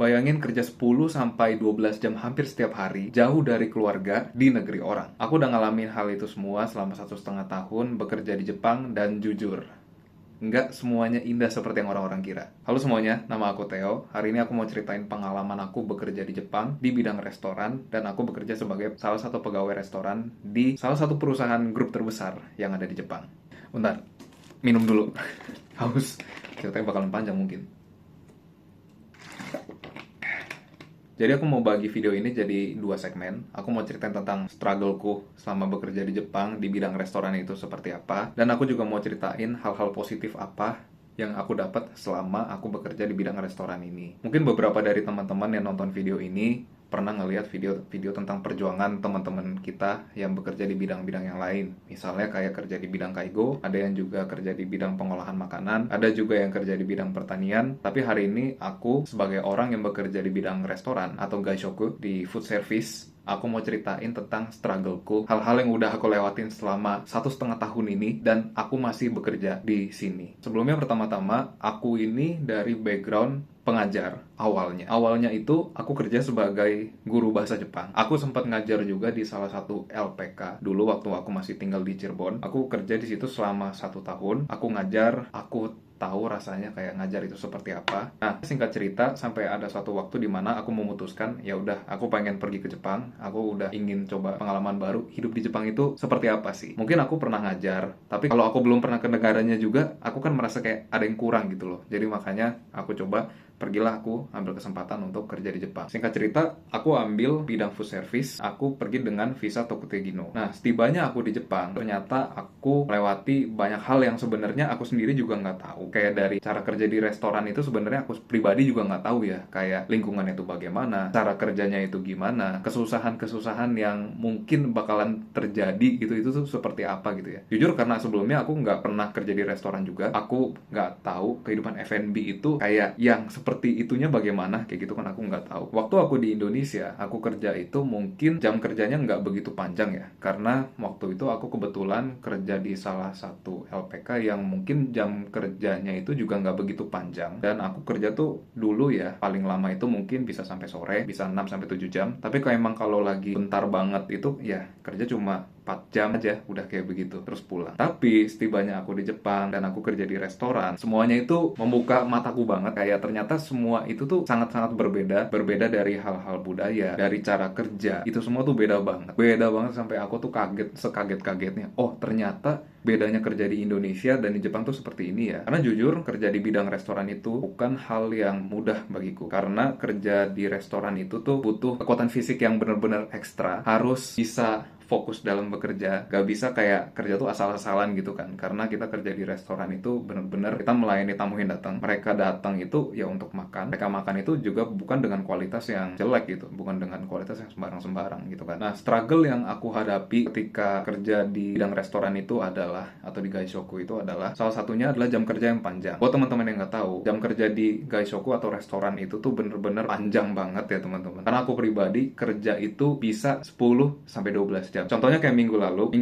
Bayangin kerja 10 sampai 12 jam hampir setiap hari, jauh dari keluarga, di negeri orang. Aku udah ngalamin hal itu semua selama 1,5 tahun bekerja di Jepang, dan jujur, nggak semuanya indah seperti yang orang-orang kira. Halo semuanya, nama aku Theo. Hari ini aku mau ceritain pengalaman aku bekerja di Jepang di bidang restoran, dan aku bekerja sebagai salah satu pegawai restoran di salah satu perusahaan grup terbesar yang ada di Jepang. Bentar, minum dulu. Haus, ceritanya bakalan panjang mungkin. Jadi aku mau bagi video ini jadi 2 segmen. Aku mau ceritain tentang struggleku selama bekerja di Jepang di bidang restoran itu seperti apa. Dan aku juga mau ceritain hal-hal positif apa yang aku dapat selama aku bekerja di bidang restoran ini. Mungkin beberapa dari teman-teman yang nonton video ini pernah ngelihat video tentang perjuangan teman-teman kita yang bekerja di bidang-bidang yang lain. Misalnya kayak kerja di bidang kaigo, ada yang juga kerja di bidang pengolahan makanan, ada juga yang kerja di bidang pertanian. Tapi hari ini aku sebagai orang yang bekerja di bidang restoran atau gaishoku di food service, aku mau ceritain tentang struggleku, hal-hal yang udah aku lewatin selama 1,5 tahun ini, dan aku masih bekerja di sini. Sebelumnya, pertama-tama, aku ini dari background pengajar awalnya. Awalnya itu aku kerja sebagai guru bahasa Jepang. Aku sempat ngajar juga di salah satu LPK dulu waktu aku masih tinggal di Cirebon. Aku kerja di situ selama 1 tahun. Aku ngajar, aku tahu rasanya kayak ngajar itu seperti apa. Nah, singkat cerita, sampai ada suatu waktu di mana aku memutuskan, ya udah, aku pengen pergi ke Jepang. Aku udah ingin coba pengalaman baru. Hidup di Jepang itu seperti apa sih? Mungkin aku pernah ngajar, tapi kalau aku belum pernah ke negaranya juga, aku kan merasa kayak ada yang kurang gitu loh. Jadi makanya aku coba pergilah, aku ambil kesempatan untuk kerja di Jepang. Singkat cerita, aku ambil bidang food service. Aku pergi dengan visa Tokutegino. Nah, setibanya aku di Jepang, ternyata aku melewati banyak hal yang sebenarnya aku sendiri juga nggak tahu. Kayak dari cara kerja di restoran itu sebenarnya aku pribadi juga nggak tahu ya. Kayak lingkungan itu bagaimana, cara kerjanya itu gimana, kesusahan-kesusahan yang mungkin bakalan terjadi gitu, itu tuh seperti apa gitu ya. Jujur, karena sebelumnya aku nggak pernah kerja di restoran juga, aku nggak tahu kehidupan F&B itu kayak yang seperti itunya bagaimana, kayak gitu kan aku nggak tahu. Waktu aku di Indonesia, aku kerja itu mungkin jam kerjanya nggak begitu panjang ya, karena waktu itu aku kebetulan kerja di salah satu LPK yang mungkin jam kerjanya itu juga nggak begitu panjang, dan aku kerja tuh dulu ya, paling lama itu mungkin bisa sampai sore, bisa 6-7 jam, tapi kalau lagi bentar banget itu ya kerja cuma 4 jam aja, udah kayak begitu, terus pulang. Tapi setibanya aku di Jepang dan aku kerja di restoran, semuanya itu membuka mataku banget. Kayak ternyata semua itu tuh sangat-sangat berbeda dari hal-hal budaya, dari cara kerja, itu semua tuh beda banget sampai aku tuh sekaget-kagetnya. Oh, ternyata bedanya kerja di Indonesia dan di Jepang tuh seperti ini ya. Karena jujur, kerja di bidang restoran itu bukan hal yang mudah bagiku, karena kerja di restoran itu tuh butuh kekuatan fisik yang benar-benar ekstra, harus bisa fokus dalam bekerja, gak bisa kayak kerja tuh asal-asalan gitu kan. Karena kita kerja di restoran itu bener-bener kita melayani tamu yang datang. Mereka datang itu ya untuk makan, mereka makan itu juga bukan dengan kualitas yang jelek gitu, bukan dengan kualitas yang sembarang-sembarang gitu kan. Nah, struggle yang aku hadapi ketika kerja di bidang restoran itu adalah, atau di gaishoku itu adalah, salah satunya adalah jam kerja yang panjang. Buat teman-teman yang nggak tahu, jam kerja di gaishoku atau restoran itu tuh bener-bener panjang banget ya teman-teman. Karena aku pribadi kerja itu bisa 10-12 jam. Contohnya kayak minggu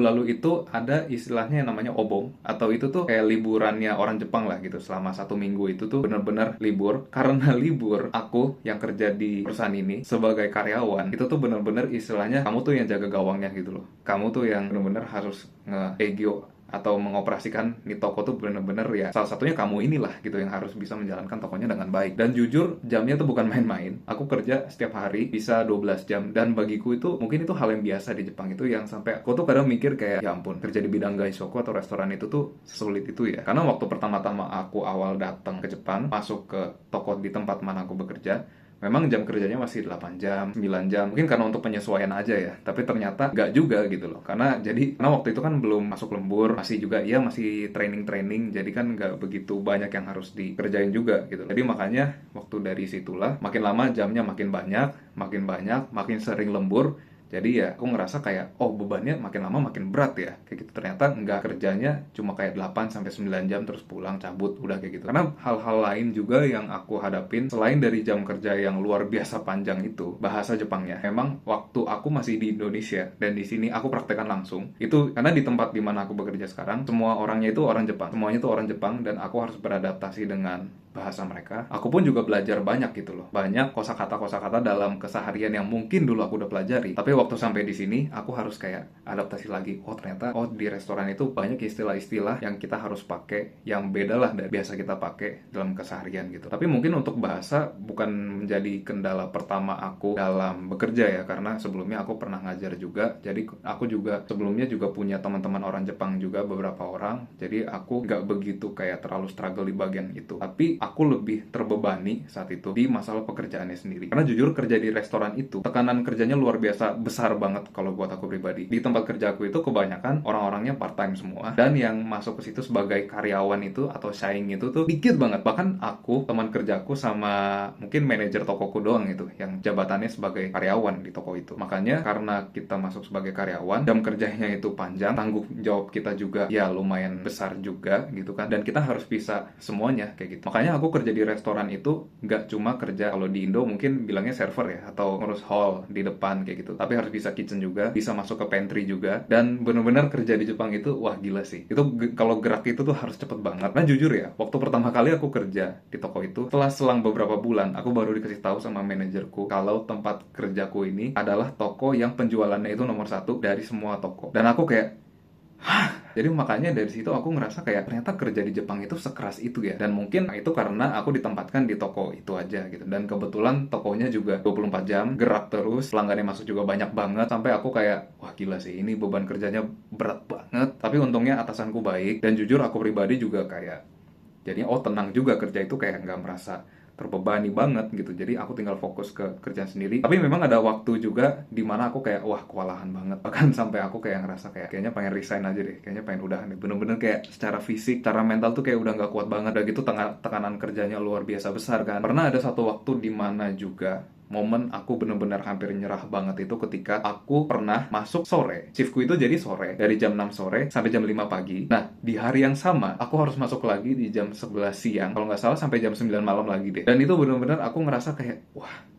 lalu itu ada istilahnya yang namanya obong, atau itu tuh kayak liburannya orang Jepang lah gitu. Selama 1 minggu itu tuh bener-bener libur. Karena libur, aku yang kerja di perusahaan ini sebagai karyawan, itu tuh bener-bener istilahnya kamu tuh yang jaga gawangnya gitu loh. Kamu tuh yang bener-bener harus nge-egyo atau mengoperasikan di toko tuh bener-bener ya, salah satunya kamu inilah gitu yang harus bisa menjalankan tokonya dengan baik. Dan jujur, jamnya tuh bukan main-main. Aku kerja setiap hari bisa 12 jam, dan bagiku itu mungkin itu hal yang biasa di Jepang itu, yang sampai aku tuh kadang mikir kayak, ya ampun, kerja di bidang gaishoku atau restoran itu tuh sulit itu ya. Karena waktu pertama-tama aku awal datang ke Jepang, masuk ke toko di tempat mana aku bekerja, memang jam kerjanya masih 8 jam, 9 jam. Mungkin karena untuk penyesuaian aja ya. Tapi ternyata nggak juga gitu loh. Karena waktu itu kan belum masuk lembur, masih juga masih training. Jadi kan nggak begitu banyak yang harus dikerjain juga gitu. Jadi makanya waktu dari situlah makin lama jamnya makin banyak, makin sering lembur. Jadi ya aku ngerasa kayak, oh bebannya makin lama makin berat ya. Kayak gitu, ternyata nggak, kerjanya cuma kayak 8 sampai 9 jam terus pulang cabut udah kayak gitu. Karena hal-hal lain juga yang aku hadapin selain dari jam kerja yang luar biasa panjang itu, bahasa Jepangnya. Memang waktu aku masih di Indonesia dan di sini aku praktekkan langsung. Itu karena di tempat dimana aku bekerja sekarang, semua orangnya itu orang Jepang. Semuanya itu orang Jepang dan aku harus beradaptasi dengan bahasa mereka. Aku pun juga belajar banyak gitu loh. Banyak kosakata-kosakata dalam keseharian yang mungkin dulu aku udah pelajari. Tapi waktu sampai di sini, aku harus kayak adaptasi lagi. Oh ternyata, oh di restoran itu banyak istilah-istilah yang kita harus pakai, yang beda lah dari biasa kita pakai dalam keseharian gitu. Tapi mungkin untuk bahasa bukan menjadi kendala pertama aku dalam bekerja ya, karena sebelumnya aku pernah ngajar juga. Jadi aku juga sebelumnya juga punya teman-teman orang Jepang juga, beberapa orang. Jadi aku nggak begitu kayak terlalu struggle di bagian itu. Tapi aku lebih terbebani saat itu di masalah pekerjaannya sendiri. Karena jujur kerja di restoran itu, tekanan kerjanya luar biasa besar banget kalau buat aku pribadi. Di tempat kerja aku itu kebanyakan orang-orangnya part-time semua. Dan yang masuk ke situ sebagai karyawan itu atau sharing itu tuh dikit banget. Bahkan aku, teman kerjaku sama mungkin manajer tokoku doang itu yang jabatannya sebagai karyawan di toko itu. Makanya karena kita masuk sebagai karyawan, jam kerjanya itu panjang, tanggung jawab kita juga ya lumayan besar juga gitu kan. Dan kita harus bisa semuanya kayak gitu. Makanya aku kerja di restoran itu nggak cuma kerja, kalau di Indo mungkin bilangnya server ya, atau ngurus hall di depan kayak gitu, tapi harus bisa kitchen juga, bisa masuk ke pantry juga, dan bener-bener kerja di Jepang itu wah gila sih. Itu kalau gerak itu tuh harus cepet banget. Nah jujur ya, waktu pertama kali aku kerja di toko itu, setelah selang beberapa bulan aku baru dikasih tahu sama manajerku kalau tempat kerjaku ini adalah toko yang penjualannya itu nomor 1 dari semua toko. Dan aku kayak, jadi makanya dari situ aku ngerasa kayak ternyata kerja di Jepang itu sekeras itu ya. Dan mungkin itu karena aku ditempatkan di toko itu aja gitu. Dan kebetulan tokonya juga 24 jam, gerak terus, pelanggannya masuk juga banyak banget. Sampai aku kayak, wah gila sih, ini beban kerjanya berat banget. Tapi untungnya atasanku baik. Dan jujur aku pribadi juga kayak, jadinya oh tenang juga, kerja itu kayak nggak merasa terbebani banget gitu. Jadi aku tinggal fokus ke kerjaan sendiri. Tapi memang ada waktu juga dimana aku kayak wah kewalahan banget. Bahkan sampai aku kayak ngerasa kayak kayaknya pengen resign aja deh. Kayaknya pengen udahan deh. Bener-bener kayak secara fisik, secara mental tuh kayak udah nggak kuat banget. Udah gitu tekanan kerjanya luar biasa besar kan. Pernah ada satu waktu dimana juga momen aku bener-bener hampir nyerah banget itu ketika aku pernah masuk sore. Shiftku itu jadi sore, dari jam 6 sore sampai jam 5 pagi. Nah, di hari yang sama, aku harus masuk lagi di jam 11 siang. Kalau nggak salah sampai jam 9 malam lagi deh. Dan itu bener-bener aku ngerasa kayak, wah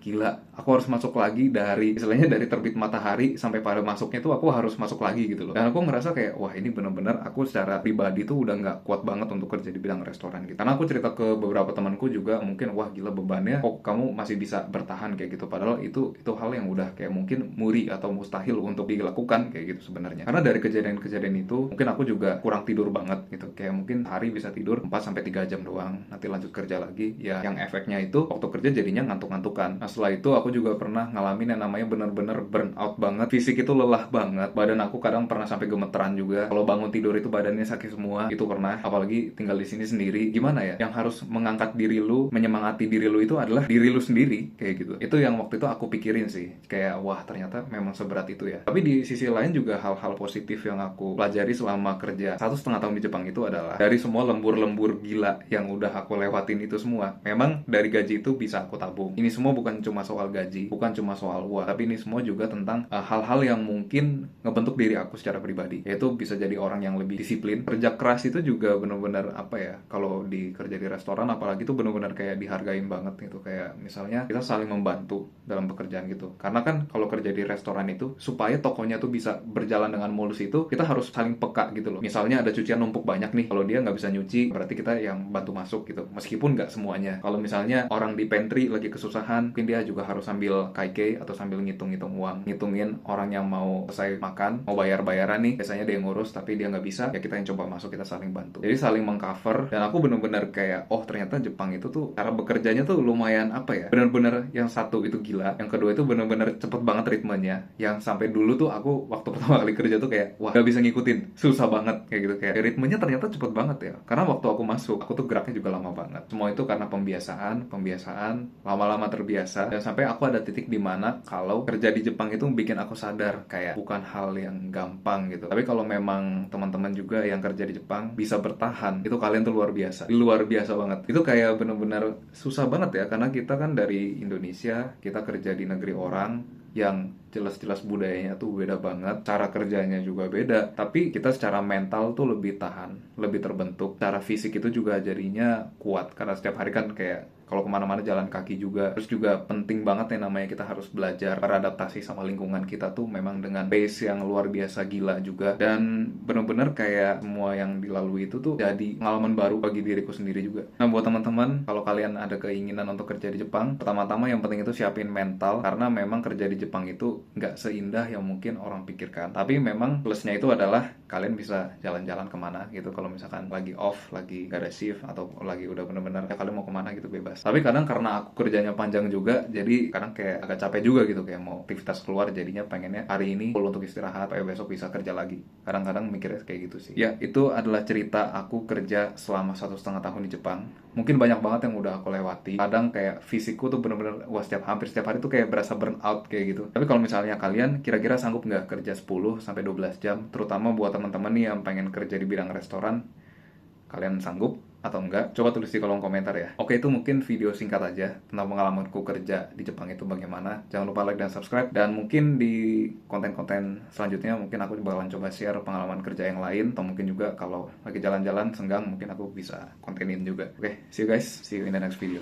gila, aku harus masuk lagi dari, istilahnya dari terbit matahari sampai pada masuknya tuh aku harus masuk lagi gitu loh. Dan aku ngerasa kayak, wah ini bener-bener aku secara pribadi tuh udah nggak kuat banget untuk kerja di bidang restoran gitu. Karena aku cerita ke beberapa temanku juga, mungkin wah gila bebannya, kok kamu masih bisa bertahan kayak gitu. Padahal itu hal yang udah kayak mungkin muri atau mustahil untuk dilakukan kayak gitu sebenarnya. Karena dari kejadian-kejadian itu, mungkin aku juga kurang tidur banget gitu. Kayak mungkin hari bisa tidur 4 sampai 3 jam doang, nanti lanjut kerja lagi. Ya yang efeknya itu waktu kerja jadinya ngantuk-ngantukan. Nah, setelah itu aku juga pernah ngalamin yang namanya bener-bener burnout banget. Fisik itu lelah banget. Badan aku kadang pernah sampai gemeteran juga. Kalau bangun tidur itu badannya sakit semua. Itu pernah. Apalagi tinggal di sini sendiri. Gimana ya? Yang harus mengangkat diri lu, menyemangati diri lu itu adalah diri lu sendiri. Kayak gitu. Itu yang waktu itu aku pikirin sih. Kayak wah ternyata memang seberat itu ya. Tapi di sisi lain juga hal-hal positif yang aku pelajari selama kerja 1,5 tahun di Jepang itu adalah dari semua lembur-lembur gila yang udah aku lewatin itu semua. Memang dari gaji itu bisa aku tabung. Ini semua bukan cuma soal gaji, bukan cuma soal uang, tapi ini semua juga tentang hal-hal yang mungkin ngebentuk diri aku secara pribadi, yaitu bisa jadi orang yang lebih disiplin. Kerja keras itu juga benar-benar apa ya, kalau di kerja di restoran apalagi itu benar-benar kayak dihargain banget gitu. Kayak misalnya kita saling membantu dalam pekerjaan gitu, karena kan kalau kerja di restoran itu supaya tokonya tuh bisa berjalan dengan mulus itu kita harus saling peka gitu loh. Misalnya ada cucian numpuk banyak nih, kalau dia nggak bisa nyuci berarti kita yang bantu masuk gitu, meskipun nggak semuanya. Kalau misalnya orang di pantry lagi kesusahan, mungkin dia juga harus sambil kaike atau sambil ngitung-ngitung uang, ngitungin orang yang mau selesai makan, mau bayar-bayaran nih, biasanya dia yang ngurus tapi dia nggak bisa, ya kita yang coba masuk, kita saling bantu. Jadi saling mengcover. Dan aku bener-bener kayak, oh ternyata Jepang itu tuh cara bekerjanya tuh lumayan apa ya, bener-bener yang satu itu gila, yang kedua itu bener-bener cepet banget ritmenya, yang sampai dulu tuh aku waktu pertama kali kerja tuh kayak, wah gak bisa ngikutin, susah banget kayak gitu. Kayak ritmenya ternyata cepet banget ya, karena waktu aku masuk, aku tuh geraknya juga lama banget. Semua itu karena pembiasaan, lama-lama terbiasa. Dan sampai aku ada titik di mana kalau kerja di Jepang itu bikin aku sadar kayak bukan hal yang gampang gitu. Tapi kalau memang teman-teman juga yang kerja di Jepang bisa bertahan, itu kalian tuh luar biasa banget. Itu kayak bener-bener susah banget ya, karena kita kan dari Indonesia, kita kerja di negeri orang, yang jelas-jelas budayanya tuh beda banget, cara kerjanya juga beda, tapi kita secara mental tuh lebih tahan, lebih terbentuk. Cara fisik itu juga jadinya kuat, karena setiap hari kan kayak kalau kemana-mana jalan kaki juga. Terus juga penting banget yang namanya kita harus belajar beradaptasi sama lingkungan kita tuh memang dengan pace yang luar biasa gila juga. Dan bener-bener kayak semua yang dilalui itu tuh jadi pengalaman baru bagi diriku sendiri juga. Nah buat teman-teman, kalau kalian ada keinginan untuk kerja di Jepang, pertama-tama yang penting itu siapin mental, karena memang kerja di Jepang itu nggak seindah yang mungkin orang pikirkan. Tapi memang plusnya itu adalah kalian bisa jalan-jalan kemana gitu. Kalau misalkan lagi off, lagi gak ada shift, atau lagi udah bener-bener ya kalian mau kemana gitu bebas. Tapi kadang karena aku kerjanya panjang juga, jadi kadang kayak agak capek juga gitu, kayak mau aktivitas keluar jadinya pengennya hari ini full untuk istirahat supaya besok bisa kerja lagi. Kadang-kadang mikirnya kayak gitu sih. Ya itu adalah cerita aku kerja selama 1,5 tahun di Jepang. Mungkin banyak banget yang udah aku lewati. Kadang kayak fisikku tuh bener-bener wah hampir setiap hari tuh kayak berasa burn out kayak gitu. Tapi kalau misalnya kalian kira-kira sanggup nggak kerja 10 sampai 12 jam, terutama buat teman-teman nih yang pengen kerja di bidang restoran, kalian sanggup atau enggak? Coba tulis di kolom komentar ya. Oke, itu mungkin video singkat aja tentang pengalamanku kerja di Jepang itu bagaimana. Jangan lupa like dan subscribe. Dan mungkin di konten-konten selanjutnya mungkin aku bakalan coba share pengalaman kerja yang lain. Atau mungkin juga kalau lagi jalan-jalan senggang, mungkin aku bisa kontenin juga. Oke, see you guys. See you in the next video.